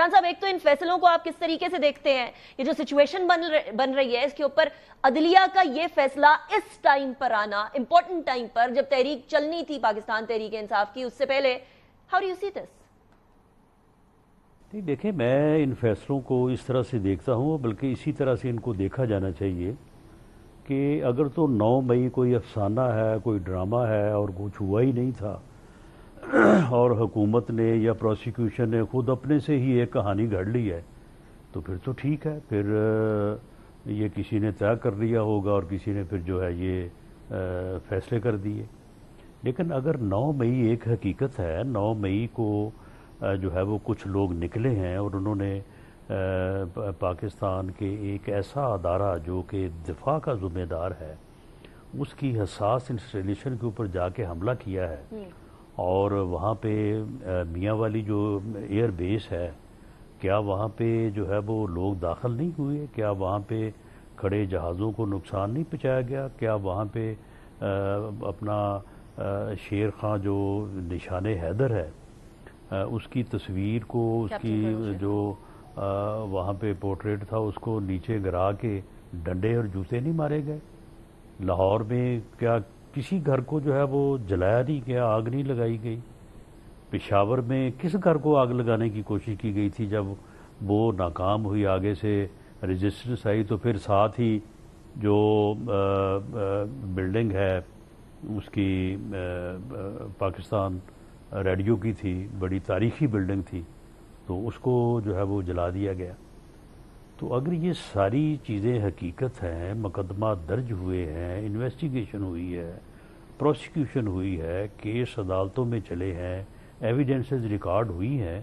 عمران صاحب، ایک تو ان فیصلوں کو آپ کس طریقے سے دیکھتے ہیں؟ یہ جو سچویشن بن رہی ہے اس کے اوپر عدلیہ کا یہ فیصلہ اس ٹائم پر آنا، امپورٹنٹ ٹائم پر، جب تحریک چلنی تھی پاکستان تحریک انصاف کی، اس سے پہلے، ہاؤ ڈو یو سی دس؟ دیکھیں، میں ان فیصلوں کو اس طرح سے دیکھتا ہوں، بلکہ اسی طرح سے ان کو دیکھا جانا چاہیے کہ اگر تو 9 مئی کوئی افسانہ ہے، کوئی ڈرامہ ہے اور کچھ ہوا ہی نہیں تھا اور حکومت نے یا پروسیکیوشن نے خود اپنے سے ہی ایک کہانی گھڑ لی ہے، تو پھر تو ٹھیک ہے، پھر یہ کسی نے طے کر لیا ہوگا اور کسی نے پھر جو ہے یہ فیصلے کر دیے۔ لیکن اگر 9 مئی ایک حقیقت ہے، 9 مئی کو جو ہے وہ کچھ لوگ نکلے ہیں اور انہوں نے پاکستان کے ایک ایسا ادارہ جو کہ دفاع کا ذمہ دار ہے، اس کی حساس انسٹالیشن کے اوپر جا کے حملہ کیا ہے، اور وہاں پہ میاں والی جو ایئر بیس ہے، کیا وہاں پہ جو ہے وہ لوگ داخل نہیں ہوئے؟ کیا وہاں پہ کھڑے جہازوں کو نقصان نہیں پہنچایا گیا؟ کیا وہاں پہ اپنا شیر خان جو نشان حیدر ہے اس کی تصویر کو، اس کی جو وہاں پہ پورٹریٹ تھا، اس کو نیچے گرا کے ڈنڈے اور جوتے نہیں مارے گئے؟ لاہور میں کیا کسی گھر کو جو ہے وہ جلایا نہیں گیا، آگ نہیں لگائی گئی؟ پشاور میں کس گھر کو آگ لگانے کی کوشش کی گئی تھی؟ جب وہ ناکام ہوئی، آگے سے ریزسٹنس آئی، تو پھر ساتھ ہی جو بلڈنگ ہے اس کی پاکستان ریڈیو کی تھی، بڑی تاریخی بلڈنگ تھی، تو اس کو جو ہے وہ جلا دیا گیا۔ تو اگر یہ ساری چیزیں حقیقت ہیں، مقدمہ درج ہوئے ہیں، انویسٹیگیشن ہوئی ہے، پروسیکیوشن ہوئی ہے، کیس عدالتوں میں چلے ہیں، ایویڈنسز ریکارڈ ہوئی ہیں،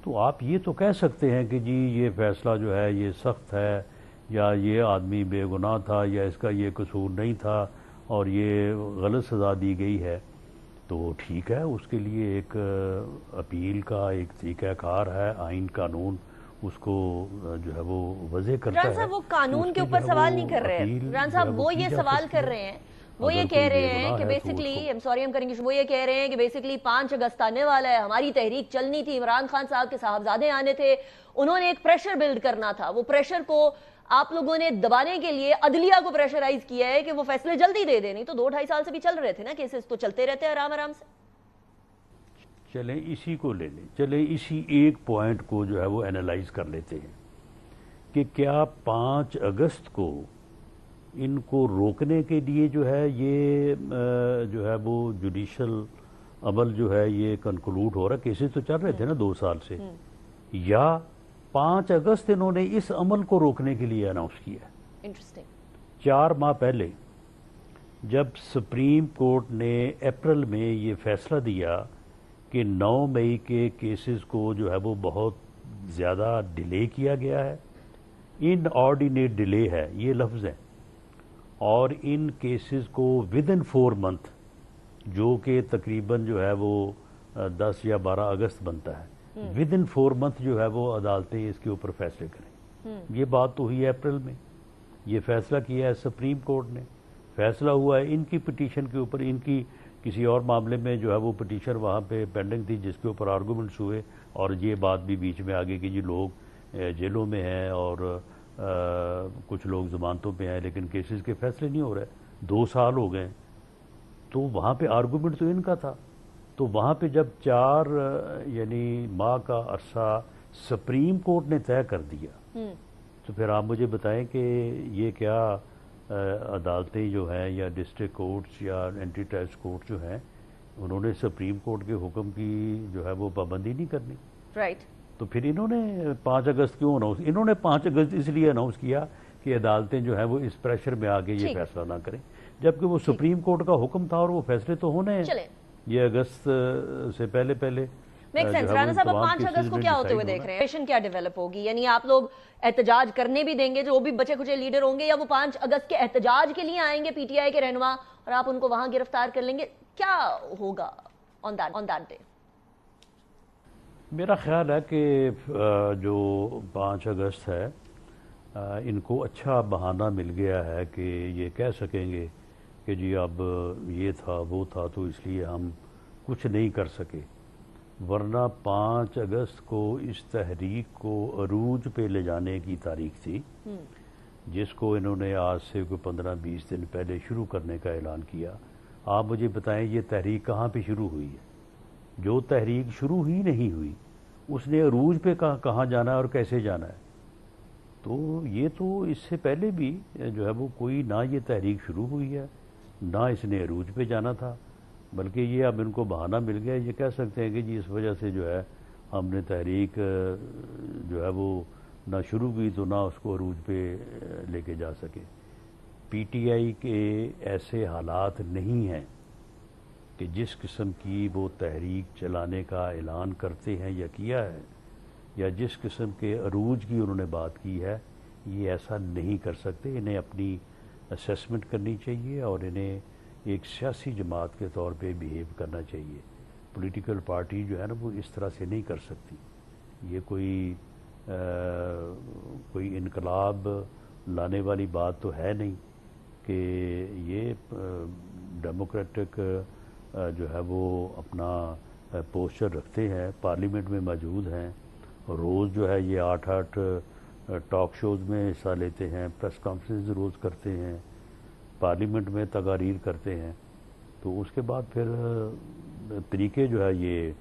تو آپ یہ تو کہہ سکتے ہیں کہ جی یہ فیصلہ جو ہے یہ سخت ہے، یا یہ آدمی بے گناہ تھا، یا اس کا یہ قصور نہیں تھا اور یہ غلط سزا دی گئی ہے، تو ٹھیک ہے، اس کے لیے ایک اپیل کا ایک طریقہ کار ہے، آئین قانون اس کو جو ہے وہ وضع کرتا ہے۔ عمران صاحب، وہ قانون کے اوپر سوال نہیں کر رہے ہیں، عمران صاحب وہ یہ سوال کر رہے ہیں، وہ یہ کہہ رہے ہیں کہ بیسیکلی، وہ یہ کہہ رہے ہیں کہ بیسیکلی 5 اگست آنے والا ہے، ہماری تحریک چلنی تھی، عمران خان صاحب کے صاحبزادے آنے تھے، انہوں نے ایک پریشر بلڈ کرنا تھا، وہ پریشر کو آپ لوگوں نے دبانے کے لیے عدلیہ کو پریشرائز کیا ہے کہ وہ فیصلے جلدی دے دیں، نہیں تو 2-2.5 سال سے بھی چل رہے تھے نا کیسز، تو چلتے رہتے ہیں آرام آرام سے۔ چلیں اسی کو لے لیں، چلیں اسی ایک پوائنٹ کو جو ہے وہ اینالائز کر لیتے ہیں کہ کیا 5 اگست کو ان کو روکنے کے لیے جو ہے یہ جو ہے وہ جوڈیشل عمل جو ہے یہ کنکلوڈ ہو رہا ہے؟ کیسز تو چل رہے تھے نا 2 سال سے، یا 5 اگست انہوں نے اس عمل کو روکنے کے لیے اناؤنس کیا ہے؟ انٹرسٹنگ۔ 4 ماہ پہلے جب سپریم کورٹ نے اپریل میں یہ فیصلہ دیا کہ 9 مئی کے کیسز کو جو ہے وہ بہت زیادہ ڈیلے کیا گیا ہے، ان آرڈینیٹ ڈیلے ہے یہ لفظ ہے، اور ان کیسز کو ودن 4 منتھ، جو کہ تقریباً جو ہے وہ 10 یا 12 اگست بنتا ہے، ودن 4 منتھ جو ہے وہ عدالتیں اس کے اوپر فیصلے کریں۔ یہ بات تو ہوئی ہے اپریل میں، یہ فیصلہ کیا ہے سپریم کورٹ نے، فیصلہ ہوا ہے ان کی پٹیشن کے اوپر، ان کی کسی اور معاملے میں جو ہے وہ پٹیشن وہاں پہ پینڈنگ تھی جس کے اوپر آرگومنٹس ہوئے، اور یہ بات بھی بیچ میں آگے کہ جی لوگ جیلوں میں ہیں اور کچھ لوگ ضمانتوں پہ ہیں لیکن کیسز کے فیصلے نہیں ہو رہے، 2 سال ہو گئے، تو وہاں پہ آرگومنٹ تو ان کا تھا، تو وہاں پہ جب 4 یعنی ماہ کا عرصہ سپریم کورٹ نے طے کر دیا، تو پھر آپ مجھے بتائیں کہ یہ کیا عدالتیں جو ہیں یا ڈسٹرکٹ کورٹس یا اینٹی ٹرسٹ کورٹ جو ہیں، انہوں نے سپریم کورٹ کے حکم کی جو ہے وہ پابندی نہیں کرنی؟ رائٹ۔ تو پھر انہوں نے 5 اگست کیوں اناؤنس، انہوں نے 5 اگست اس لیے اناؤنس کیا کہ عدالتیں جو ہیں وہ اس پریشر میں آگے یہ فیصلہ نہ کریں، جبکہ وہ سپریم کورٹ کا حکم تھا اور وہ فیصلے تو ہونے ہیں یہ اگست سے پہلے۔ رانا صاحب، 5 اگست کو کیا ہوتے ہوئے دیکھ رہے ہیں؟ کیا ڈیولپ ہوگی؟ یعنی آپ لوگ احتجاج کرنے بھی دیں گے جو بھی بچے کچے لیڈر ہوں گے، یا وہ 5 اگست کے احتجاج کے لیے آئیں گے پی ٹی آئی کے رہنما اور آپ ان کو وہاں گرفتار کر لیں گے؟ کیا ہوگا آن دیٹ ڈے؟ میرا خیال ہے کہ جو 5 اگست ہے ان کو اچھا بہانہ مل گیا ہے کہ یہ کہہ سکیں گے کہ جی اب یہ تھا وہ تھا تو اس لیے ہم کچھ نہیں کر سکے، ورنہ 5 اگست کو اس تحریک کو عروج پہ لے جانے کی تاریخ تھی، جس کو انہوں نے آج سے کوئی 15-20 دن پہلے شروع کرنے کا اعلان کیا۔ آپ مجھے بتائیں یہ تحریک کہاں پہ شروع ہوئی ہے؟ جو تحریک شروع ہی نہیں ہوئی اس نے عروج پہ کہاں جانا ہے اور کیسے جانا ہے؟ تو یہ تو اس سے پہلے بھی جو ہے وہ کوئی نہ یہ تحریک شروع ہوئی ہے نہ اس نے عروج پہ جانا تھا، بلکہ یہ اب ان کو بہانہ مل گیا، یہ کہہ سکتے ہیں کہ جی اس وجہ سے جو ہے ہم نے تحریک جو ہے وہ نہ شروع کی تو نہ اس کو عروج پہ لے کے جا سکے۔ پی ٹی آئی کے ایسے حالات نہیں ہیں کہ جس قسم کی وہ تحریک چلانے کا اعلان کرتے ہیں یا کیا ہے، یا جس قسم کے عروج کی انہوں نے بات کی ہے، یہ ایسا نہیں کر سکتے۔ انہیں اپنی اسیسمنٹ کرنی چاہیے اور انہیں ایک سیاسی جماعت کے طور پہ بیہیو کرنا چاہیے۔ پولیٹیکل پارٹی جو ہے نا وہ اس طرح سے نہیں کر سکتی۔ یہ کوئی انقلاب لانے والی بات تو ہے نہیں کہ یہ ڈیموکریٹک جو ہے وہ اپنا پوسچر رکھتے ہیں، پارلیمنٹ میں موجود ہیں، روز جو ہے یہ 8 ٹاک شوز میں حصہ لیتے ہیں، پریس کانفرنس روز کرتے ہیں، پارلیمنٹ میں تقاریر کرتے ہیں، تو اس کے بعد پھر طریقے جو ہے یہ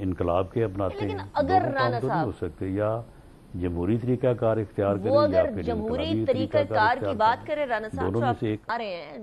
انقلاب کے اپناتے ہیں۔ لیکن اگر دونوں کام رانا تو نہیں ہو صاحب سکتے، یا جمہوری طریقہ کار اختیار کریں وہ یا اگر پھر جمہوری انقلابی طریقہ کار کی اختیار بات کریں، کرے رانا صاحب دونوں جو میں آپ سے ایک آ رہے ہیں